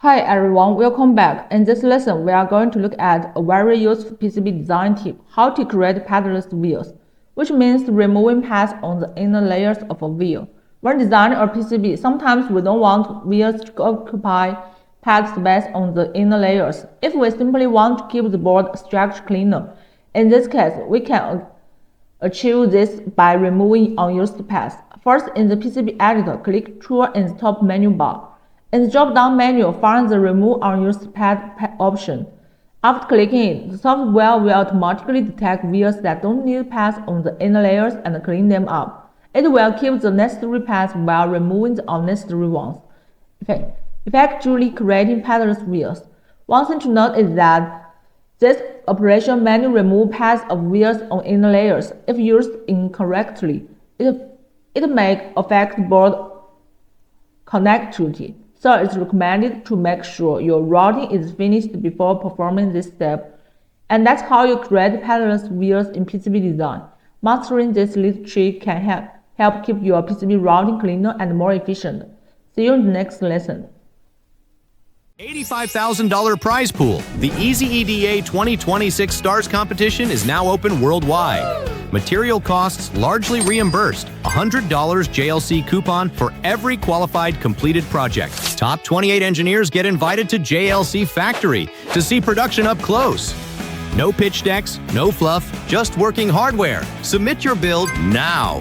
Hi everyone, welcome back. In this lesson, we are going to look at a very useful PCB design tip, how to create padless wheels, which means removing pads on the inner layers of a wheel. When designing a PCB, sometimes we don't want wheels to occupy pad space on the inner layers. If we simply want to keep the board structure cleaner, in this case, we can achieve this by removing unused pads. First, in the PCB editor, click Tool in the top menu bar. In the drop-down menu, find the Remove Unused Pad option. After clicking it, the software will automatically detect wheels that don't need pads on the inner layers and clean them up. It will keep the necessary pads while removing the unnecessary ones, effectively creating padless wheels. One thing to note is that this operation may remove pads of wheels on inner layers. If used incorrectly, it may affect board connectivity. So it's recommended to make sure your routing is finished before performing this step. And that's how you create padless wheels in PCB design. Mastering this little trick can help keep your PCB routing cleaner and more efficient. See you in the next lesson. $85,000 prize pool. The EasyEDA 2026 Stars competition is now open worldwide. Material costs largely reimbursed. $100 JLC coupon for every qualified completed project. Top 28 engineers get invited to JLC Factory to see production up close. No pitch decks, no fluff, just working hardware. Submit your build now.